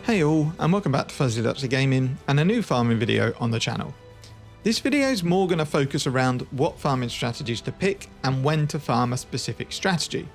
Hey all, and welcome back to Fuzzy Dutchy Gaming and a new farming video on the channel. This video is more going to focus around what farming strategies to pick and when to farm a specific strategy.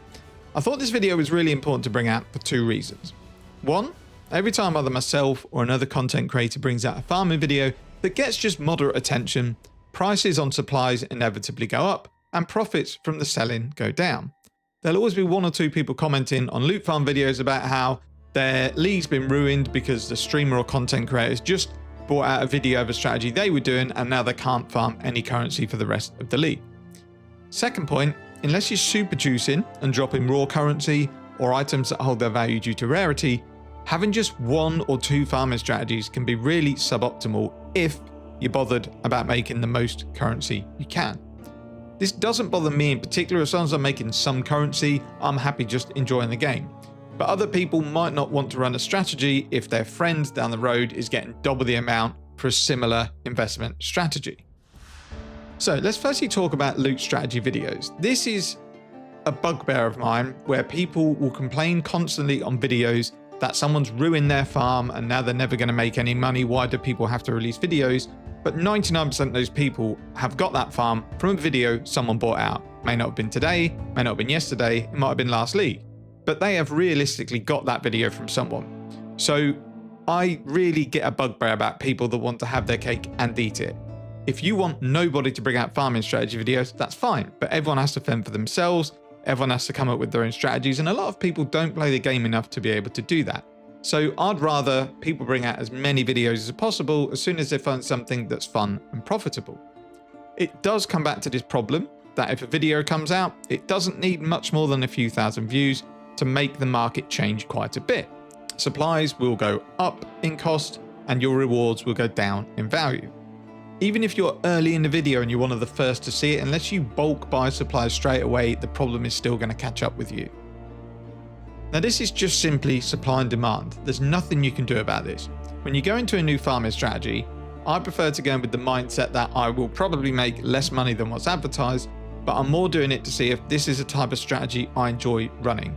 I thought this video was really important to bring out for two reasons. One, every time either myself or another content creator brings out a farming video that gets just moderate attention, prices on supplies inevitably go up and profits from the selling go down. There'll always be one or two people commenting on loot farm videos about how their league's been ruined because the streamer or content creators just brought out a video of a strategy they were doing and now they can't farm any currency for the rest of the league. Second point, unless you're super juicing and dropping raw currency or items that hold their value due to rarity, having just one or two farming strategies can be really suboptimal if you're bothered about making the most currency you can. This doesn't bother me in particular. As long as I'm making some currency, I'm happy just enjoying the game. But other people might not want to run a strategy if their friend down the road is getting double the amount for a similar investment strategy. So let's firstly talk about loot strategy videos. This is a bugbear of mine where people will complain constantly on videos that someone's ruined their farm and now they're never going to make any money. Why do people have to release videos? But 99% of those people have got that farm from a video someone bought out. May not have been today, may not have been yesterday, it might have been last league. But they have realistically got that video from someone. So I really get a bugbear about people that want to have their cake and eat it. If you want nobody to bring out farming strategy videos, that's fine. But everyone has to fend for themselves. Everyone has to come up with their own strategies. And a lot of people don't play the game enough to be able to do that. So I'd rather people bring out as many videos as possible as soon as they find something that's fun and profitable. It does come back to this problem that if a video comes out, it doesn't need much more than a few thousand views to make the market change quite a bit. Supplies will go up in cost and your rewards will go down in value. Even if you're early in the video and you're one of the first to see it, unless you bulk buy supplies straight away, the problem is still going to catch up with you. Now this is just simply supply and demand. There's nothing you can do about this. When you go into a new farming strategy, I prefer to go in with the mindset that I will probably make less money than what's advertised, but I'm more doing it to see if this is a type of strategy I enjoy running.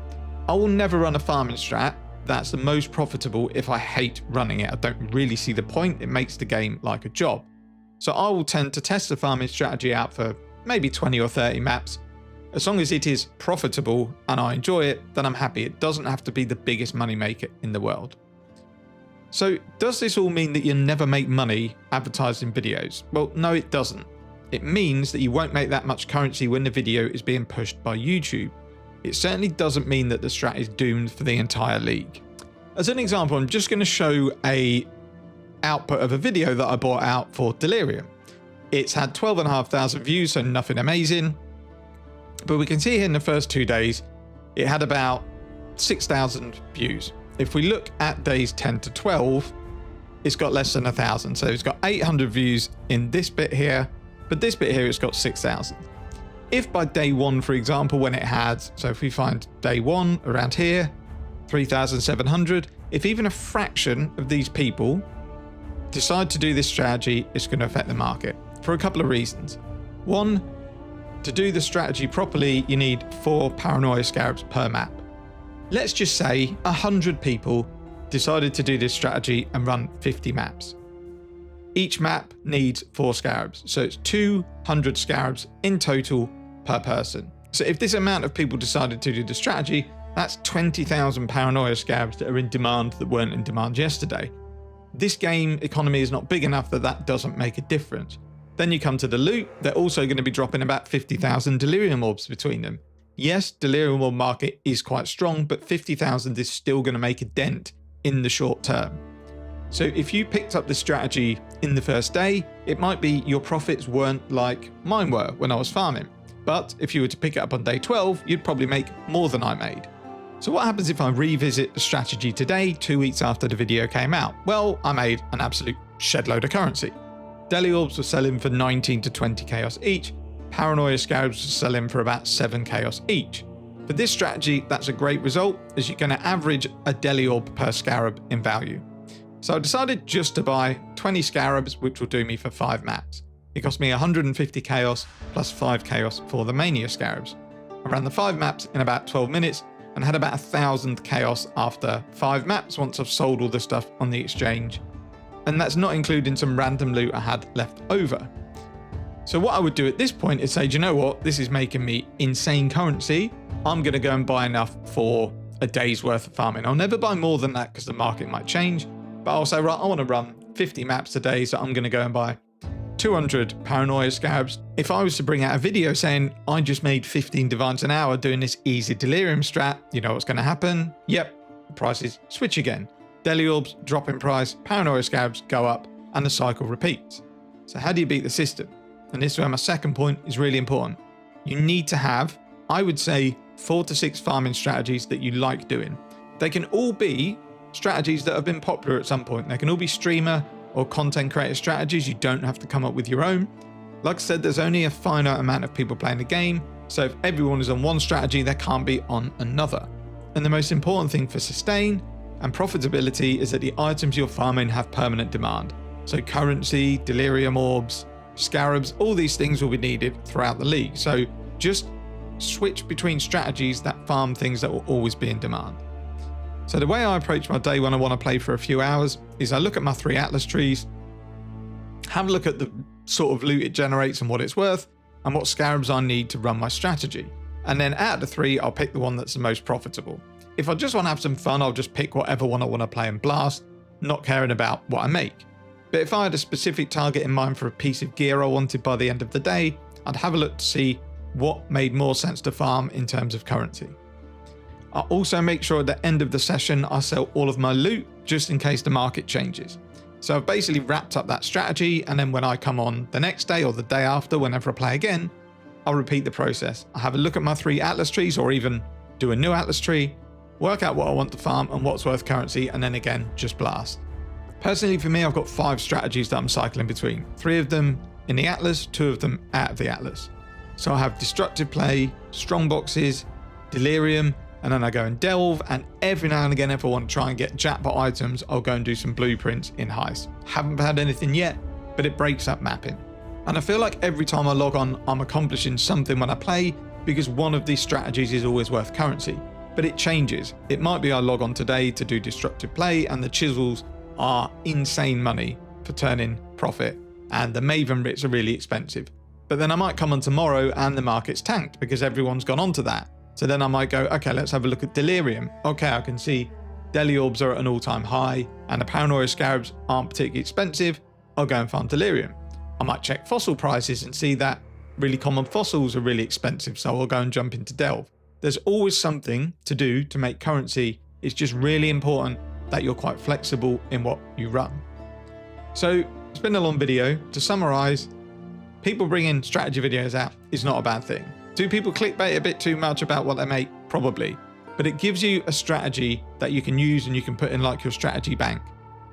I will never run a farming strat that's the most profitable if I hate running it. I don't really see the point. It makes the game like a job. So I will tend to test the farming strategy out for maybe 20 or 30 maps. As long as it is profitable and I enjoy it, then I'm happy. It doesn't have to be the biggest money maker in the world. So does this all mean that you never make money advertising videos? Well, no, it doesn't. It means that you won't make that much currency when the video is being pushed by YouTube. It certainly doesn't mean that the strat is doomed for the entire league. As an example, I'm just going to show a output of a video that I bought out for Delirium. It's had 12,500 views, so nothing amazing. But we can see here in the first 2 days, it had about 6,000 views. If we look at days 10 to 12, it's got less than 1,000. So it's got 800 views in this bit here, but this bit here, it's got 6,000. If by day one, for example, when it had, so if we find day one around here, 3,700, if even a fraction of these people decide to do this strategy, it's going to affect the market for a couple of reasons. One, to do the strategy properly, you need 4 paranoia scarabs per map. Let's just say 100 people decided to do this strategy and run 50 maps. Each map needs 4 scarabs, so it's 200 scarabs in total per person. So if this amount of people decided to do the strategy, that's 20,000 paranoia scarabs that are in demand that weren't in demand yesterday. This game economy is not big enough that that doesn't make a difference. Then you come to the loot, they're also going to be dropping about 50,000 delirium orbs between them. Yes, delirium orb market is quite strong, but 50,000 is still going to make a dent in the short term. So if you picked up the strategy in the first day, it might be your profits weren't like mine were when I was farming. But if you were to pick it up on day 12, you'd probably make more than I made. So what happens if I revisit the strategy today, 2 weeks after the video came out? Well, I made an absolute shed load of currency. Deli orbs were selling for 19 to 20 chaos each. Paranoia scarabs were selling for about 7 chaos each. For this strategy, that's a great result, as you're going to average a deli orb per scarab in value. So I decided just to buy 20 scarabs, which will do me for 5 maps. It cost me 150 chaos plus 5 chaos for the mania scarabs. I ran the 5 maps in about 12 minutes and had about 1,000 chaos after 5 maps once I've sold all the stuff on the exchange. And that's not including some random loot I had left over. So what I would do at this point is say, do you know what? This is making me insane currency. I'm going to go and buy enough for a day's worth of farming. I'll never buy more than that because the market might change. But I'll say, right, I want to run 50 maps a day, so I'm going to go and buy 200 paranoia scarabs. If I was to bring out a video saying I just made 15 divines an hour doing this easy delirium strat, you know what's going to happen? Yep, the prices switch again. Deli orbs drop in price, paranoia scarabs go up, and the cycle repeats. So how do you beat the system? And this is where my second point is really important. You need to have, I would say, 4 to 6 farming strategies that you like doing. They can all be strategies that have been popular at some point. They can all be streamer or content creator strategies. You don't have to come up with your own. Like I said, there's only a finite amount of people playing the game. So if everyone is on one strategy, they can't be on another. And the most important thing for sustain and profitability is that the items you're farming have permanent demand. So currency, delirium orbs, scarabs, all these things will be needed throughout the league. So just switch between strategies that farm things that will always be in demand. So the way I approach my day when I want to play for a few hours is I look at my 3 atlas trees, have a look at the sort of loot it generates and what it's worth, and what scarabs I need to run my strategy. And then out of the 3, I'll pick the one that's the most profitable. If I just want to have some fun, I'll just pick whatever one I want to play and blast, not caring about what I make. But if I had a specific target in mind for a piece of gear I wanted by the end of the day, I'd have a look to see what made more sense to farm in terms of currency. I also make sure at the end of the session I sell all of my loot just in case the market changes. So I've basically wrapped up that strategy, and then when I come on the next day or the day after, whenever I play again, I'll repeat the process. I have a look at my 3 atlas trees, or even do a new atlas tree, work out what I want to farm and what's worth currency, and then again just blast. Personally for me, I've got 5 strategies that I'm cycling between. 3 of them in the atlas, 2 of them out of the atlas. So I have destructive play, strong boxes, delirium, and then I go and delve, and every now and again if I want to try and get jackpot items, I'll go and do some blueprints in heist. Haven't had anything yet, but it breaks up mapping. And I feel like every time I log on, I'm accomplishing something when I play, because one of these strategies is always worth currency. But it changes. It might be I log on today to do destructive play, and the chisels are insane money for turning profit, and the Maven writs are really expensive. But then I might come on tomorrow and the market's tanked because everyone's gone on to that. So then I might go, okay, let's have a look at delirium. Okay, I can see deli orbs are at an all-time high and the paranoia scarabs aren't particularly expensive. I'll go and farm delirium. I might check fossil prices and see that really common fossils are really expensive, so I'll go and jump into delve. There's always something to do to make currency. It's just really important that you're quite flexible in what you run. So it's been a long video. To summarize, people bringing strategy videos out is not a bad thing. Do people clickbait a bit too much about what they make? Probably. But it gives you a strategy that you can use and you can put in like your strategy bank.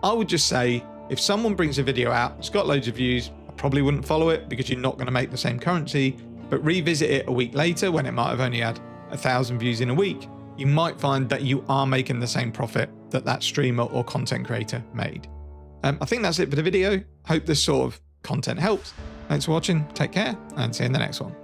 I would just say, if someone brings a video out, it's got loads of views, I probably wouldn't follow it because you're not going to make the same currency, but revisit it a week later when it might have only had 1,000 views in a week. You might find that you are making the same profit that that streamer or content creator made. I think that's it for the video. Hope this sort of content helps. Thanks for watching, take care, and see you in the next one.